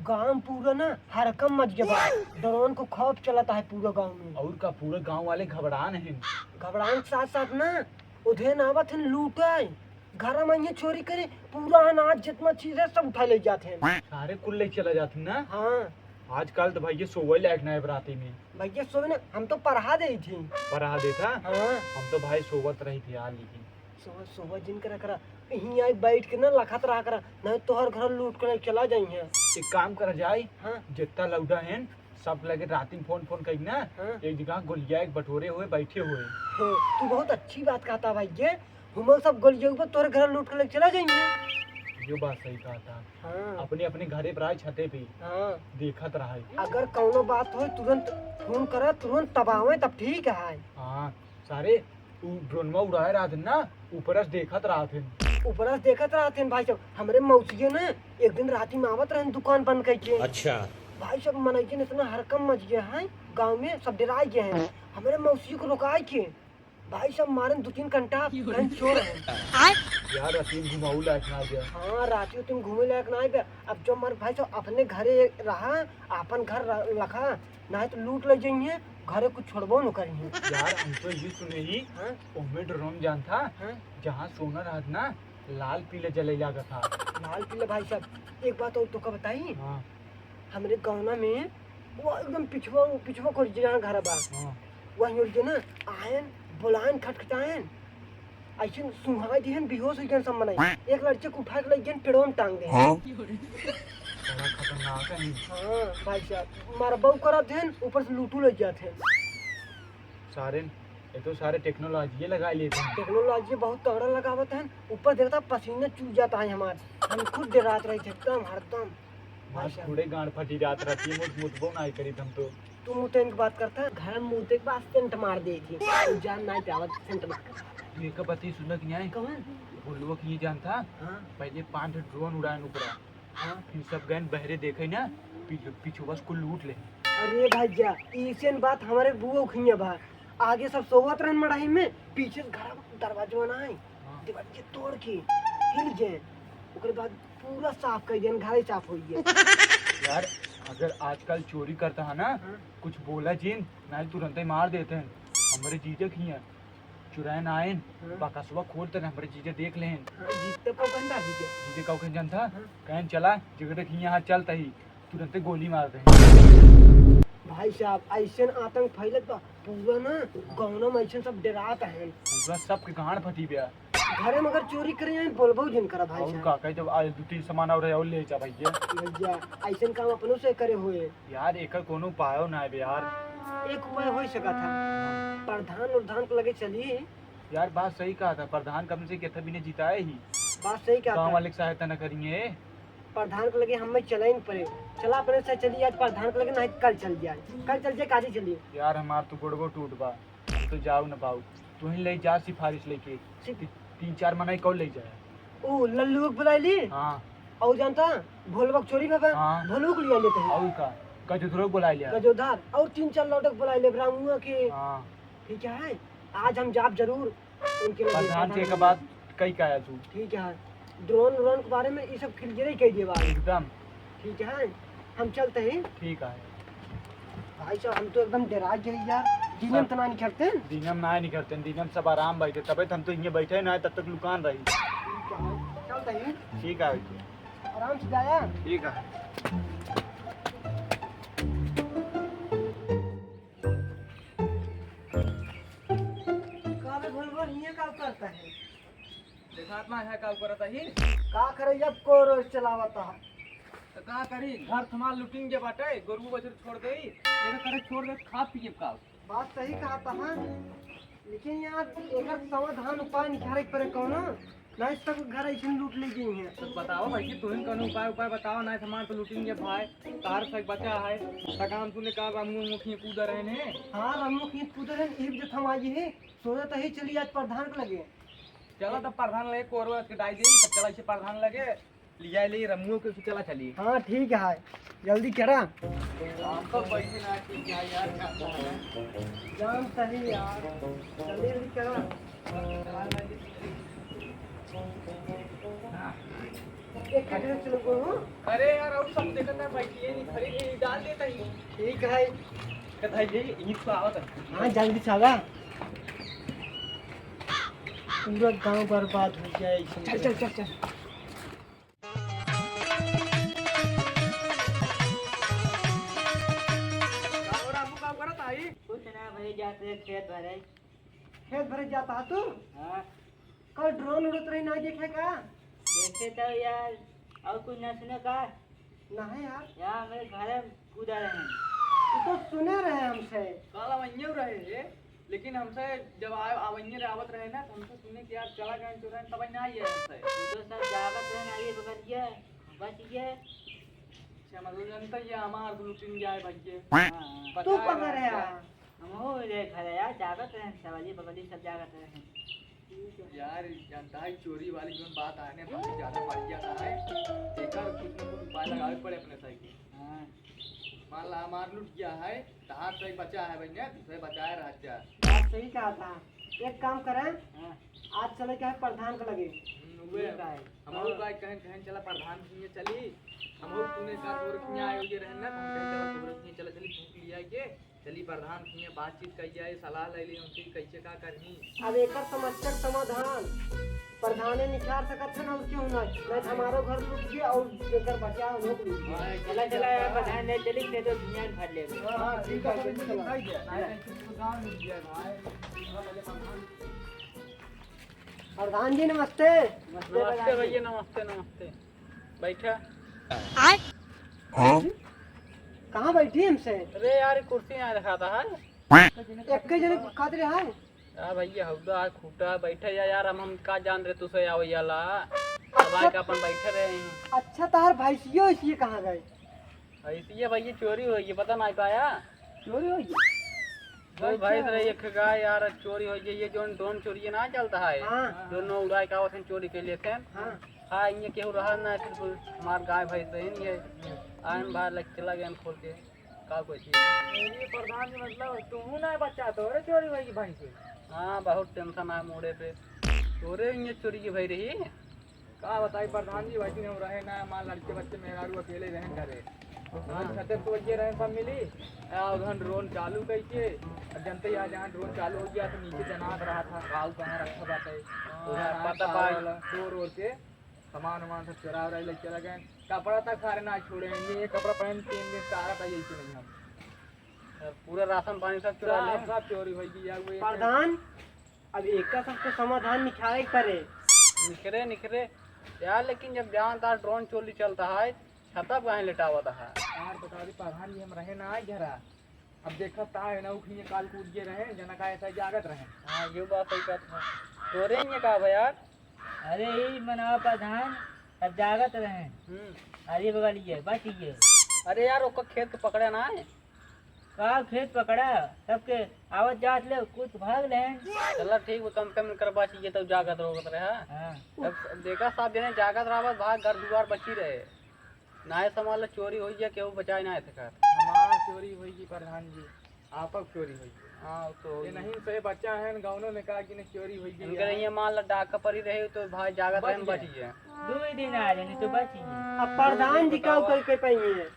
गांव पूरा ना हरकम मच गया बा। ड्रोन को खौफ चलाता है पूरा गांव में। और का पूरे गांव वाले घबरान हैं। घबराने के साथ साथ ना उधे नावत है लूटाए घर में ये चोरी करे पूरा अनाज जितना चीज है सब उठा ले जाते हैं। सारे कुल ले चला जाते ना। हाँ आजकल तो भाई ये सोवल लायक ना है बराती में। भैया सोवे ना हम तो पढ़ा दे थी। पढ़ा देता। हाँ हम तो भाई सोवत रही थी यार, लेकिन सुबह सुबह जिन करा करा यहीं आई बैठ के ना लखत रहा करा नहीं तो हर घर लूट कर चला जाई है। एक काम करा जाए। हाँ जितना लौटा है सब लगे राती फोन फोन कही ना। हाँ एक जगह गोलिया एक बटोरे हुए बैठे हुए। हाँ, तू बहुत अच्छी बात कहता भाई ये हम सब गोलियों पर तोरे घर लूट कर चला जाएंगे। ये बात सही कहा था। हाँ अपने अपने घरे पर आए छते पे हाँ देखत रहा है। अगर कौनो बात हो तुरंत फोन करा तुरंत तबावे तब ठीक है। हाँ सारे ड्रोनवा उड़ाए रहा थे ना, ऊपर से देखत रहा थे। ऊपर से देखत रहते हैं भाई साहब। हमारे मौसी ने एक दिन राती में आवत रहे दुकान बंद करके। अच्छा भाई साहब मनैजन इतना हरकम मच गया है गांव में सब डरा गए हैं। हमारे मौसी को रुकाए के भाई साहब मारे 2-3 घंटा कहीं चोर है। यार राती घुमाऊ लायक ना गया। हाँ राती तुम घूमे लायक ना आए। अब जो हमारे भाई साहब अपने घरे रहा अपन घर रखा नहीं तो लूट ले जाइए घरे कुछ छोड़बो न करिए। यार हम तो ये सुने ही हाँ ओमे ड्रोन जान था हाँ जहाँ सोना रहा था ना लाल पीले जलेला का था। लाल पीले भाई साहब एक बात और तो का बताई। हाँ हमारे गाँव में वो एकदम पिछवा पिछवा को जहाँ घर बा हाँ वहीं उड़ ना आयन बुलायन खटखटायन ऐसे सुहाई दिहन बेहोश हो गए सब मनाई। एक लड़के को उठा के ले गए पेड़ों में टांग दे। बड़ा खतरनाक है। हाँ भाई साहब मारबो करा देन ऊपर से लूटू ले जाते हैं। सारे ये तो सारे टेक्नोलॉजी लगा लेते हैं। टेक्नोलॉजी बहुत तगड़ा लगावत है। ऊपर देखता पसीना चूस जाता है हमारे। हम खुद डरात रहे थे एकदम हरदम। भाई साहब थोड़े गांड फटी जात रहती है मुतबो नहीं करी हम तो। तू मुँह की बात करता है घर में मुँह के पास सेंट मार दे थी तू जान नहीं पावत सेंट मार। तू एक बात सुनक नहीं आए। कौन बोलवा कि ये जानता हाँ पहले 5 ड्रोन उड़ान ऊपरा हाँ फिर सब गए बहरे देखे ना पीछू बस को लूट ले। अरे भैया ऐसे बात हमारे बुआ खिया बा आगे सब सोवत रहन मड़ाई में पीछे से घर दरवाजा ना है दरवाजे तोड़ के हिल जाए ओकर बाद पूरा साफ कर देन घर साफ हो गया। यार अगर आजकल चोरी करता है ना हाँ? कुछ बोला जिन नहीं तुरंत ही मार देते हैं। हमारे जीजा की है चुरान आए हाँ? बकसवा खोलते हैं हमारे जीजा देख लें। हाँ, जीते को गंदा दीजिए। जीजा का कहीं जानता हाँ? कहीं चला जगह की यहाँ चलता ही तुरंत ही गोली मारते हैं। भाई साहब ऐसे आतंक फैलत बा पूरा ना गाँव में ऐसे सब डरात है। पूरा सबके गांड फटी गया। घरे में अगर चोरी करे बोलबो जिन करा भाई और साहब। का कहीं जब आज 2-3 सामान और रहे और ले जा भैया। भैया ऐसे काम अपनों से करे हुए यार एक कोनो पायो ना है यार। एक उपाय हो सका था प्रधान उर्धान को लगे चलिए। यार बात सही कहा था प्रधान कम से कहता भी ने जिताए ही बात सही क्या गाँव था वाले की सहायता न करेंगे। प्रधान को लगे हमें चला ही नहीं पड़े चला अपने से चलिए आज प्रधान को लगे नहीं कल चल जाए काजी चलिए। यार हमार तो गुड़गो टूट बा हम तो जाऊ न पाऊ तू ही ले जा सिफारिश लेके 3-4 मनाई कौन ले जाए। ओ लल्लू को बुला ली हाँ और जानता भोलबक चोरी बाबा हाँ। भोलू को लिया लेते हैं और का कजुधरो बुला लिया। गजोधार और 3-4 लौटक बुला ले ब्राह्मणों के। हाँ ठीक है आज हम जाप जरूर उनके लगे प्रधान से एक बात कही कहा तू ठीक है ड्रोन व्रोन के बारे में ये सब क्लियर ही कह दिए बात। एकदम ठीक है हम चलते हैं। ठीक है। भाई साहब हम तो एकदम डरा गए यार दिन तना नहीं करते। दिनम ना नहीं करते दिनम सब आराम बैठे तबे हम तो ये बैठे ना तब तक लुकान रही। ठीक है चलते हैं ठीक है आराम से जाया। ठीक है। काबे भोलबो ये का करता है देखात में है का करता ही का करे जब को रोज चलावता है तो का करी घर सामान लूटिंग जे बाटे गरु बछर छोड़ दे एके करे छोड़ दे खा पी के का। बात सही कहा था हाँ लेकिन यार एक समाधान उपाय निकाले पड़े कौनो नहीं सब घर ऐसे लूट ले गई हैं। तो बताओ भाई कि तुम कौन उपाय बताओ ना सामान तो लूटिंगे भाई तार तक बचा है तकाम तूने कहा रामू मुखी कूद रहे ने। हाँ रामू की कूदर है एक जो थमाई है सोचा तो ही चली आज प्रधान को लगे। चलो तब प्रधान लगे कोरवा के डाई दे तब चला से प्रधान लगे लिया ले रमू के चला चली। हाँ ठीक है जल्दी करा हम तो पैसे ना कि क्या यार जान सही यार जल्दी जल्दी करा। एक खटरे चलो गो हो। अरे यार और सब देखत है भाई ये नहीं खरीद डाल देता ही ठीक है। कहता है ये ईद को आवत है। हाँ जल्दी चाला। पूरा गांव बर्बाद हो जाए इसमें। चल चल चल चल काम करत आई कुछ ना भाई जाते खेत भरे। खेत भरे जाता तू? हाँ कल ड्रोन उड़त रही ना देखे का? देखे तो यार और कुछ ना सुने का। ना है यार। यहाँ मेरे घर में कूदा रहे हैं। तू तो सुने रहे हमसे। काल अवन्य रहे थे लेकिन हमसे जब अवन्य आवत रहे ना तो हमसे सुने कि यार चला गए चुरा तब ना आई है हमसे तो सब जागत रहे आगे पकड़ गया बच गया। अच्छा मतलब जनता ये हमार लुटिन जाए भैया हाँ तू पकड़ है हम हो रे घर यार जागत रहे सवाली बगली सब जागत रहे। यार जनता है चोरी वाली जो बात आने बहुत ज्यादा बढ़ जाता है देखकर कुछ न कुछ उपाय लगावे पड़े अपने साइकिल। हाँ मान ला हमार लुट गया है तो हाथ से बचा है भैया दूसरे बचाए रह जा। बात सही कहा था। एक काम करें, हाँ आज चले क्या है प्रधान को लगे। हम लोग का कहीं कहीं चला प्रधान की चली हम लोग तूने साथ और किया आए ये रहना हम कहीं चला खबर की चला चली भूख लिया के चली प्रधान की बातचीत कई जाए सलाह ले ली उनकी कैसे का करनी। अब एक समस्या का समाधान प्रधाने निखार सकत है ना उसके होना नहीं तो हमारो घर लूट गया और घर बचा लोग लूट गया। चला चला यार प्रधान नहीं चली नहीं तो दुनिया में फट लेगा। हां ठीक है दिखाई दे नहीं गांव लूट गया भाई। प्रधान जी नमस्ते। नमस्ते भैया नमस्ते नमस्ते बैठा। कहाँ बैठी हमसे? अरे यार कुर्सी यहाँ दिखाता है एक जने खातिर है। यार भैया हौदा खूटा बैठे यार हम का जान रहे तुसे आओ याला दवाई का अपन बैठे रहे हैं। अच्छा तार भैंसियो इसलिए कहाँ गए? ऐसी भैया चोरी हो गई पता नहीं पाया चोरी हो गई। दो भाई रहे एक का यार चोरी हो गई ये जो ड्रोन चोरी ना चलता है हाँ दोनों उड़ाई का वसन चोरी के लिए थे। हाँ हाँ ये केहू रहा ना सिर्फ हमार गाय भैंस रहे नहीं है आयन बाहर लग चला गया खोल के का कोई चीज ये प्रधान जी मतलब तू ना बच्चा तो रे चोरी भाई भाई से। हाँ बहुत टेंशन है मोड़े पे तोरे ये चोरी की भाई रही का बताई प्रधान जी भाई नहीं रहे ना मां लड़के बच्चे मेहरारू अकेले रहे घरे छते तो ये रहे सब मिली उधर ड्रोन चालू कैसे जनते यहाँ जहाँ ड्रोन चालू हो गया तो नीचे जनात रहा था गाँव कहाँ रखा बात है उधर पता पाया चोर ओर के सामान वामान सब चुरा रहे ले चला गए कपड़ा तक सारे ना छोड़े ये कपड़ा पहन 3 दिन का आ रहा था यही नहीं हम पूरा राशन पानी सब चुरा ले सब चोरी हो गई यार वो प्रधान अब एक का सबको समाधान निकाले करे। निखरे निखरे यार लेकिन जब जहाँ तहाँ ड्रोन चोरी चलता है छता कहाँ लेटावता है यार बता दी प्रधान जी हम रहे ना आए घरा अब देखा ता है ना उखनी काल कूद के रहे जना का ऐसा जागत रहे। हाँ ये बात सही बात है तोरे ये कहा भाई यार अरे यही मनावा प्रधान सब जागत रहे अरे बगल ये बच गए। अरे यार ओका खेत को पकड़े ना है का खेत पकड़ा सबके आवत जात ले कुछ भाग ले। चलो ठीक वो कम कम करवा चाहिए तो जागत रोगत रहे हाँ अब देखा साहब जने जागत रहा भाग घर दुआर बची रहे ना संभाल चोरी हो गया केहू बचाए ना थे हमार चोरी हुई प्रधान जी आपक चोरी हुई। हाँ तो ये नहीं से बच्चा है गाँवों में कहा कि नहीं चोरी हुई इनके ये मान डाका पड़ी रहे तो भाई जागत रहे बची है 2 दिन आ जाने तो बच गए। अब प्रधान जी का कोई कोई पाइए है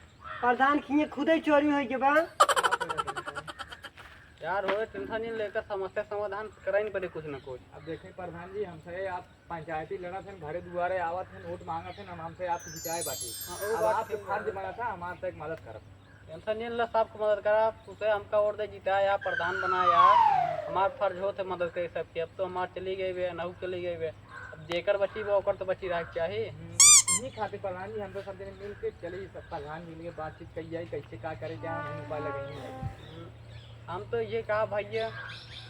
प्रधान खिए खुद ही चोरी हो गई बा। यार हो टेंशन नहीं लेकर समस्या समाधान कराई नहीं पड़े कुछ न कुछ। अब देखें प्रधान जी हमसे आप पंचायती लड़ा थे घरे दुआरे आवत थे वोट मांगा थे हम हमसे आपसे जिताए बाटी अब आपके फर्ज बना था हमारे तक मदद करब टेंशन नहीं ले सबको मदद करा उसे हमका और दे जिताया प्रधान बनाया हमारा फर्ज हो थे मदद करे सबके। अब तो हमारे चली गई वे नहू चली गई वे अब देकर बची वो ओकर तो बची रह चाहिए यही खातिर प्रधान जी हम तो सब जने मिल के चली सब प्रधान जी लिए बातचीत कही जाए कैसे क्या करे क्या नहीं उपाय लगाएंगे। हम तो ये कहा भैया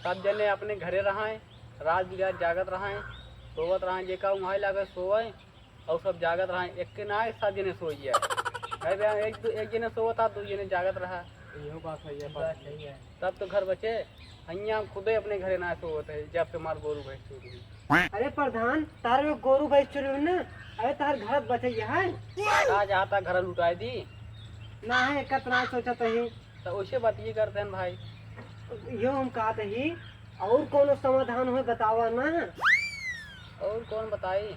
सब जने अपने घरे रहें रात बिरात जागत रहें सोवत रहें जे का वहाँ लगे सोए और सब जागत रहें एक के ना सब जने सोइए एक जने सोता 2 जने जागत रहा यही बात सही है तब तो घर बचे हम खुदे अपने घरे ना सोते है जब से हमार गोरू भैंस चोरी हुई। अरे प्रधान तार में गोरू भैंस चोरी हुई ना अरे तार घर बचे है का जहाँ तक घर लुटाई दी ना है कितना सोचा ही तो उसे बात ये करते हैं भाई यो हम कहते ही और कोनो समाधान हो बतावा ना। और कौन बताई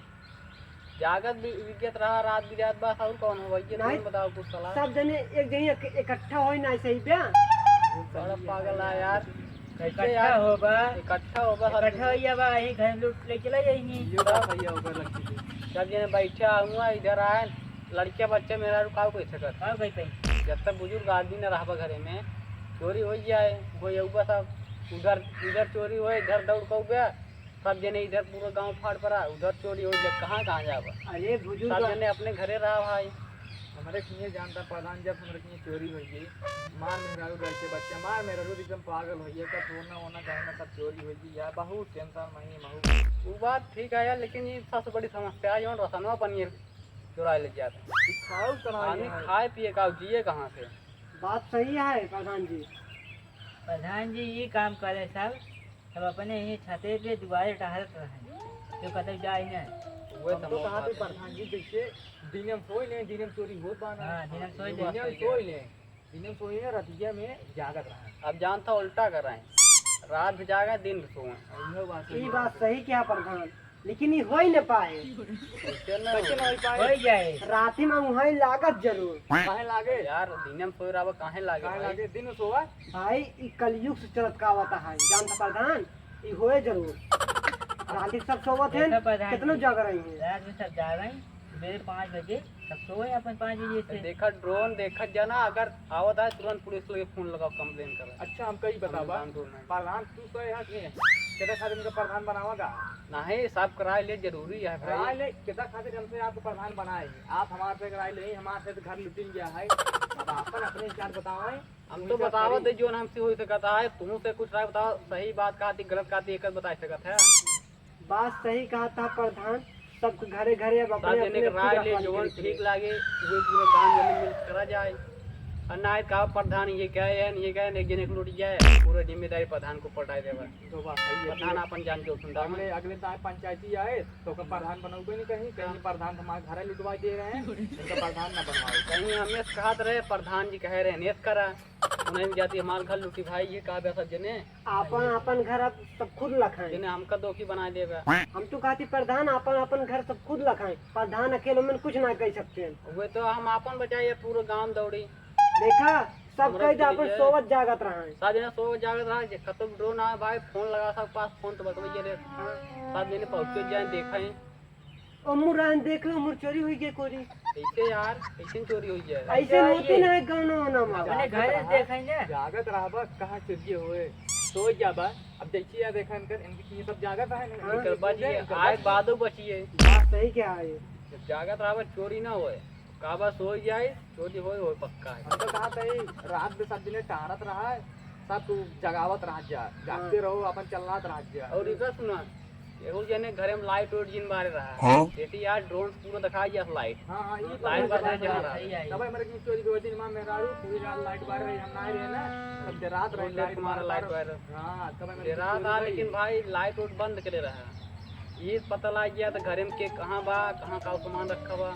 जागत भी विज्ञत रहा रात बिरात बस और कौन हो भैया नहीं। तुम बताओ कुछ सलाह। सब जने एक जगह इकट्ठा होई ना ऐसे ही बे। बड़ा पागल है यार, कैसे इकट्ठा यार होगा, इकट्ठा होगा इकट्ठा हो जाबा यही घर लूट ले चला जाएंगे। ये बात सही होगा लगती है। सब जने बैठे आऊँगा इधर आए लड़के बच्चे मेरा रुकाओ कोई सकत हाँ भाई भाई जब तक बुजुर्ग आदमी न रहा घरे में चोरी हो जाए वो युवा सब उधर इधर चोरी हो इधर दौड़ कौ गया सब जने इधर पूरा गांव फाड़ पड़ा उधर चोरी हो जाए कहाँ कहाँ जाबा अरे सब बुजुर्ग जने अपने घरे रहा भाई। हमारे किए जानता प्रधान जब हमारे किए चोरी हो गई मार मेहरारू रहते बच्चे मार मेहरारू एकदम पागल हो गया सब सोना वोना गहना सब चोरी हो गई यार बहुत टेंशन नहीं बहुत वो बात ठीक है यार लेकिन ये सबसे बड़ी समस्या है जो रसनवा पनीर चुरा ले जाते आदमी खाए पिए का जिए कहाँ से। बात सही है प्रधान जी। प्रधान जी ये काम करे सब सब अपने ही छते पे दुआरे टहलत रहे तो कतई जाए ना। वो तो कहाँ पे प्रधान जी जैसे दिनम सोई ने दिनम चोरी होत बाना हाँ दिनम सोई दिनम सोई ने रतिया में जागत रहा अब जानता उल्टा कर रहे हैं रात भी जागा दिन भी सोए। ये बात सही क्या प्रधान लेकिन ये हो ही न पाए। कैसे नहीं पाए हो जाए राती में वहीं लागत जरूर। काहे लागे यार दिनम सोई रहा काहे लागे दिन में सोवा भाई ये कलयुग से चलत का होता है जानता प्रधान ये होए जरूर। राती सब सोवत हैं देखो प्रधान कितनों जी, जाग रही हैं। रात में सब जा रहे हैं सुबह 5 बजे सब सोए अपन 5 बजे से। देखा ड्रोन देखा जाना अगर आवत है तुरंत पुलिस लगे फोन लगाओ कंप्लेन कर। अच्छा हम कई बतावा प्रधान तू तो यहाँ के कितना खातिर इनका प्रधान बनावागा नहीं सब कराए ले जरूरी है भाई ले कितना खातिर हमसे आपको प्रधान बनाए आप हमारे से कराए ले हमारे से घर लुटिन गया है अब आपन अपने विचार बताओ हम तो बताओ दे जो हमसे हो सकता है तुम से कुछ राय बताओ सही बात कहती गलत कहती एक बता सकत है। बात सही कहा था प्रधान सब घरे घरे अब अपने सब जने राय ले जो ठीक लागे वो पूरा काम जने मिल करा जाए और ना का प्रधान ये क्या है एक जने को लूट जाए पूरा जिम्मेदारी प्रधान को पटाए देवा तो बात सही है प्रधान अपन जान जो सुनता हमने अगले साल पंचायती आए तो का प्रधान बनोगे नहीं कहीं प्रधान हमारे घर लुटवा दे रहे हैं उनका प्रधान ना बनवाओ कहीं हमें कहत रहे प्रधान जी कह रहे नेस करा उन्हें भी जाती हमारे घर लुटी भाई ये कहा सब जने अपन घर अब सब खुद लखाए जने हमका दोखी बना देगा। हम तो कहती प्रधान अपन घर सब खुद लखाए प्रधान अकेले में कुछ ना कह सकते हैं। वो तो हम अपन बचाइए पूरा गांव दौड़ी देखा सब कह अपन सोवत जागत रहा है सब जने सो जागत रहा है खत्म ड्रोन आए भाई फोन लगा सब पास फोन तो बतवाइए रे सब जने पहुंचे जाए देखा अमुर देख लो अमुर चोरी हुई गई कोरी ऐसे यार ऐसे चोरी हो जाए ऐसे होती ना गाँव में अपने घर देखेंगे जागत रहा बस कहाँ चोरी हुए सो जाबा अब देखिए यार देखा इनकी सब जागत है बचिए आए बादो बचिए बात सही क्या है जब जागत रहा चोरी ना होए काबा सो जाए चोरी हो पक्का है। हम तो कहा था रात में सब दिन टहरत रहा है सब तू जगावत रह जा जागते रहो अपन चलनात रह जा और इधर सुना एगो जने घरे में लाइट उइट जिन बारे रहा देखी यार ड्रोन पूरा दिखाई जा लाइट हां ये लाइट बारे जा रहा है तब मेरे की चोरी के दिन में मेहरारू पूरी रात लाइट बारे रही हम ना रहे ना तब रात रही लाइट मारा लाइट बारे हां तब मेरे रात आ लेकिन भाई लाइट उट बंद करे रहा ये पता लग गया तो घरे में के कहां बा कहां का सामान रखा बा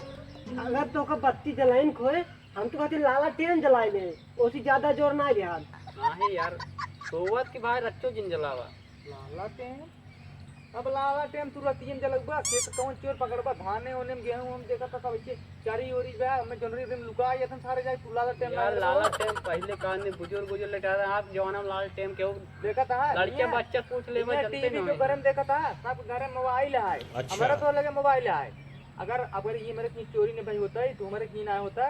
अगर तो का बत्ती जलाइन खोए हम तो कहते लाला टेन जलाए ले ओसी ज्यादा जोर ना दे नहीं यार सोवत के भाई रच्चो जिन जलावा लाला टेन अब लाला टेन तू रतियन जलगबा के कौन चोर पकड़बा धाने ओने में गेहूं हम देखा था सब चारी ओरी बा मैं जनवरी में लुका यथन सारे जाए तू लाला टेन यार लाला टेन पहले कहानी बुजुर्ग लेटा रहा आप जवाना में लाला टेन के देखा था लड़के बच्चे पूछ ले मैं चलते नहीं घर में देखा था सब घर में मोबाइल है हमारा तो लगे मोबाइल है अगर ये मेरे की चोरी ने भाई होता है तो हमारे की ना होता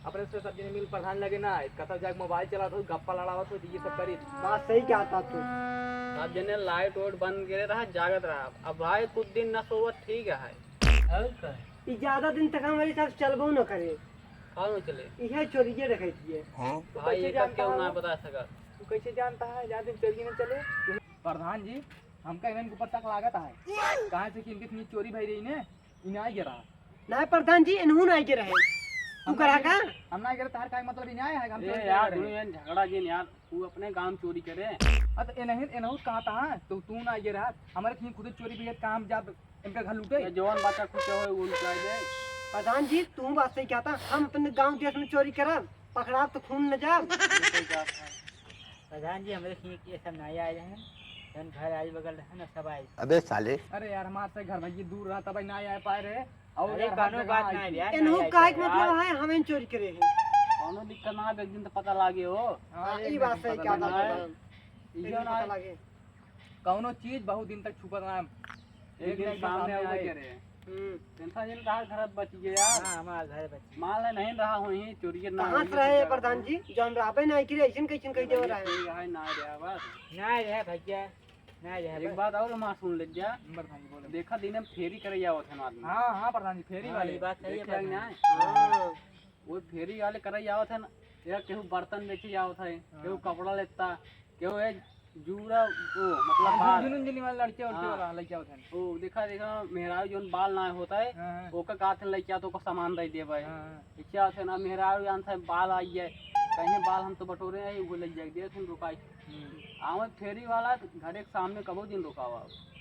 अपने से सब जने मिल प्रधान लगे ना कथा जाग मोबाइल चला तो गप्पा लड़ावत हो ये सब करी बात सही क्या था तू सब जने लाइट वोट बंद करे रहा जागत रहा अब भाई कुछ दिन न सोवत ठीक है ये ज्यादा दिन तक हमारे साथ चलबो न करे कौन में चले यह चोरी के रखे थी भाई ये क्यों ना बता सका तू कैसे जानता है ज्यादा दिन चोरी न चले प्रधान जी हमका इनको पता लागत है कहां से कि इनकी चोरी भई रही ने इनाय गिरा ना प्रधान जी इनहु ना के रहे तू करा का हम ना गिरा तार का मतलब इनाय है हम चोरी यार झगड़ा जिन यार तू अपने काम चोरी करे अत एनहु कहां था तू ना गिरा हमारे की खुद चोरी भी काम जब इनका घर लूटे जवान बच्चा खुश होए वो लुटाए दे प्रधान जी तू बात सही क्या था हम अपने गांव देश में चोरी करब पकड़ा तो खून न जाब प्रधान जी हमारे ये सब नया आए हैं घर आज बगल है ना सब आए अबे साले अरे यार हमारे से घर भाई दूर रहा तब ना आ पाए रहे और अरे यार कानो बात नहीं यार इन्हों काहे के मतलब है हमें चोरी करे हैं। कौनो दिक्कत ना एक दिन तो पता लागे हो। हाँ, ई बात सही क्या था इहो ना पता लगे। कौनो चीज बहुत दिन तक छुपा रहा एक दिन सामने आए आए करे टेंशन जिन रहा घर बच गया यार। हां हमारा घर बच्चे मान ले नहीं रहा वहीं चोरी के ना कहाँ से रहे प्रधान जी जो हम राबे नहीं करे ऐसे कैसे कह दे रहा है। है ना रे बस। नहीं रहे भैया नहीं रहे एक बात और मां सुन ले जा। प्रधान जी बोले देखा दिन में फेरी करे जाओ थे आदमी। हाँ हाँ प्रधान जी फेरी वाले ये बात सही है देख ना हाँ, वो फेरी वाले करे जाओ थे ना। या केहू बर्तन बेचे जाओ थे केहू कपड़ा लेता केहू है जूड़ा वो मतलब बाल जुनून जुनी वाले लड़के उड़के हाँ। वाला लड़के होते हैं वो देखा देखा मेहरारू जोन बाल ना होता है हाँ ओका का थे लइका तो को सामान दे देबे। हाँ इच्छा थे ना मेहरारू जान था बाल आई है कहीं बाल हम तो बटोरे हैं वो ले जाए दे थे रुकाई आवे फेरी वाला घरे के सामने कबो दिन रुकावा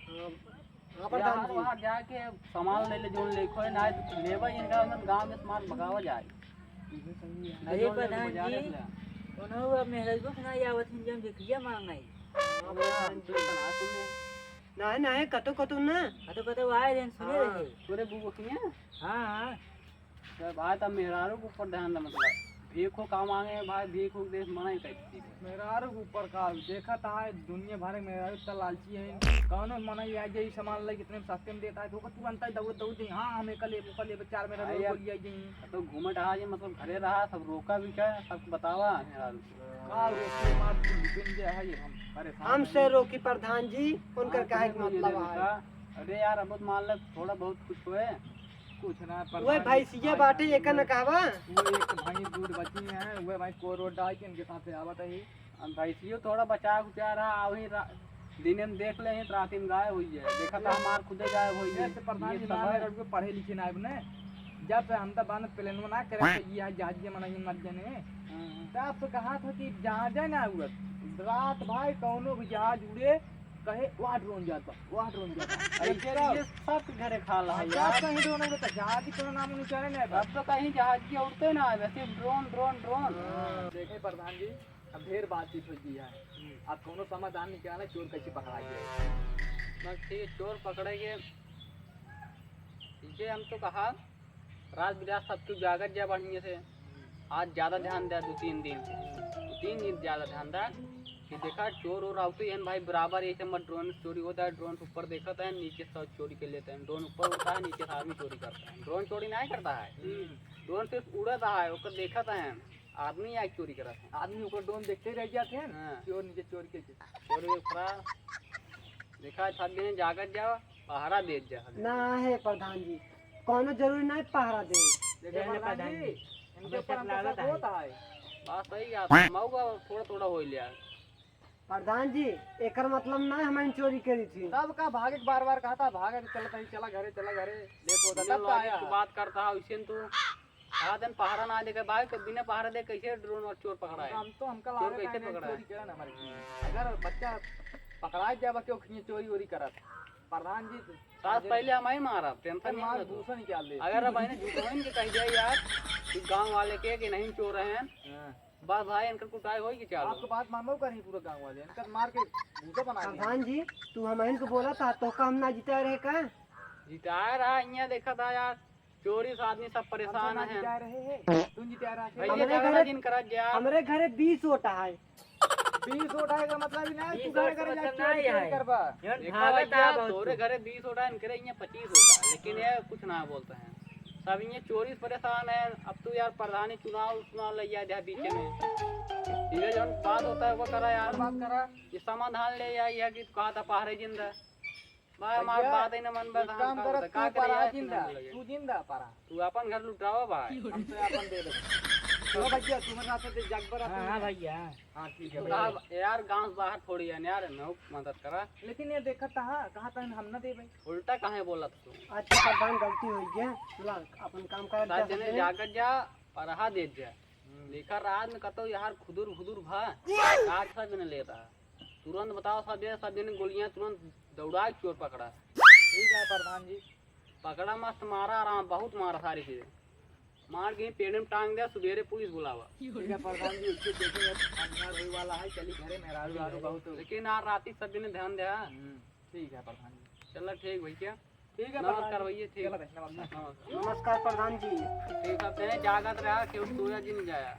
हाँ प्रधान जी वहाँ जाके सामान ले ले जोन लेखो है ना लेबा इनका गांव में सामान भगावा जाए। अरे प्रधान जी उन्होंने मेरे को सुनाई आवत है जब भिखिया मांगाई नहीं नहीं कतो कतो ना कतो आए दिन सुने रहे तोरे बुबो किया हां हां जब आए तब मेहरारू के ऊपर ध्यान दे मतलब भीख हो काम मांगे भाई भीख हो देश मना ही करती मेहरारू के ऊपर का देखा था दुनिया भर में मेहरारू इतना लालची है कौनो मना ही आ जाए सामान ले कितने में सस्ते में देता है तो तू बनता है दौड़ दौड़ दे हाँ हमें कल चार मेरा अरे यार। बोल जाए जाए तो घूमे रहा ये मतलब घरे रहा सब रोका भी क्या सबको बतावा मेहरारू का रोके मार लुटिन जे है ये हम परेशान हमसे रोकी प्रधान जी उनका काहे के मतलब है। अरे यार अब मान ले थोड़ा बहुत कुछ होए कुछ ना वही भैंसिया बाटे एक न कहवा वो एक भाई दूध बची है वो भाई को रोड डाल के इनके साथ आवत है भैंसियो थोड़ा बचा कुचा रहा वही दिन में देख ले रात में गायब हुई है देखा था हमार खुदे गायब हुई है ऐसे प्रधान जी मान लड़के पढ़े लिखे ना ने जब हम तो बन प्लान ना करे तो ये जहाज जे मना मर जने तब तो कहा था कि जहाज है ना उड़त रात भाई कौनो भी जहाज उड़े कहे वहाँ ड्रोन जाता वहाँ ड्रोन जाता ऐसे ये सब घरे खा रहा है जब यार। कहीं ड्रोन उड़ता जहाज ही कोनो नाम निकाले नहीं अब तो कहीं जहाज की उड़ते ना वैसे ड्रोन ड्रोन ड्रोन देखे प्रधान जी अब ढेर बातचीत हो गई है अब कोनो समाधान निकाले चोर कैसे पकड़ा गया बस ठीक है चोर पकड़ेंगे इसे हम तो कहा रात बिरात सब कुछ जागत जा बढ़िया से आज ज़्यादा ध्यान दे 2-3 दिन ज़्यादा ध्यान दे कि देखा चोर और आउते हैं भाई बराबर ऐसे मत ड्रोन चोरी होता है ड्रोन ऊपर देखता है नीचे सब चोरी कर लेते हैं ड्रोन ऊपर उड़ता है नीचे से आदमी चोरी करता है ड्रोन चोरी नहीं करता है ड्रोन सिर्फ उड़ता है ऊपर देखता है आदमी या चोरी करता है आदमी ऊपर ड्रोन देखते रह जाते हैं हाँ। चोर नीचे चोरी के चोरी ऊपर देखा सब दिन जागत जाओ पहरा दे जा ना है प्रधान जी कोनो जरूरी नहीं पहरा दे देखिए रहने प्रधान प्रधान जी जी। इनके ऊपर हमको लागत शक है। होता है बात सही है मऊगा थोड़ा थोड़ा हो लिया प्रधान जी एकर मतलब ना हमारी चोरी करी थी तब का भागे बार बार कहा था भागे चलता ही चला घरे लेट होता तब का आया बात करता है उसे तू सारा दिन पहरा ना दे के भाई तो बिना पहरा दे कैसे ड्रोन और चोर पकड़ा है हम तो हमका चोर लागे कैसे नहीं पकड़ा चोरी करा ना हमारे अगर बच्चा पकड़ा जाए क्यों खिए चोरी वोरी करत प्रधान जी साथ पहले हम ही मारा टेंशन फिर नहीं मार है तू। दूसरा निकाल दे अगर भाई ने झूठ होइन के कह दिया यार कि गांव वाले के कि नहीं चोर हैं बस भाई इनकर कुटाई होई कि चालू आपको बात मानबो करी पूरा गांव वाले इनका मार के भूसा बना दिया प्रधान जी तू हमारे को बोला था तो हम ना जीता रहे का जिताया रहा यहाँ देखा था यार चोरी से आदमी सब परेशान है जा रहे हैं तुम जिता रहा भाई है ये हमारे झगड़ा घरे- जिन करा जा हमारे घरे 20 ओटा है 20 उठाएगा मतलब ही ना 20 तू घर घर मतलब जा नहीं चोरी है। करबा जौन देखा भागत भैया, आ बहुत तोरे घरे 20 होता है इनके यहाँ 25 होता है लेकिन ये कुछ ना बोलते हैं सब ये चोरी से परेशान है अब तो यार प्रधानी चुनाव ले जाए बीच में ये जो बात होता है वो करा यार बात करा ये समाधान ले आई है कि कहा था पहरे जिंदा भाई हमारी भैया, बात ही ना मन एक काम करा तू का पारा करे जिंदा तू जिंदा पारा तू अपन घर लुटावा भाई हम तो अपन दे दे चलो भैया तुम्हारे साथ जग पर हाँ हाँ भैया हां ठीक है तू भैया कहा, यार गांव से बाहर थोड़ी है यार न मदद करा लेकिन ये देखा कहा था हम ना दे भाई उल्टा कहाँ बोला था तू अच्छा प्रधान गलती हो गया ला अपन काम कर साथ जने जाकर जा परहा दे जा लेकर रात में कतो यार खुदुर खुदुर भा आज सब ने ले रहा तुरंत बताओ सब जने गोलियां तुरंत दौड़ा के चोर पकड़ा ठीक है प्रधान जी पकड़ा मस्त मारा आराम बहुत मारा सारी चीजें मार के पेड़ में टांग दिया सुबेरे पुलिस बुलावा ठीक है प्रधान जी उसके देखेंगे अन्याय होने वाला है चली घरे मेहरारू बहुत लेकिन यार रात सब दिन ध्यान दिया ठीक है प्रधान जी चलो ठीक भैया ठीक है नमस्कार भैया ठीक चलो भाई, नमस्कार। नमस्कार नमस्कार प्रधान जी। ठीक है जागत रहा केहू सोया जी नहीं जाया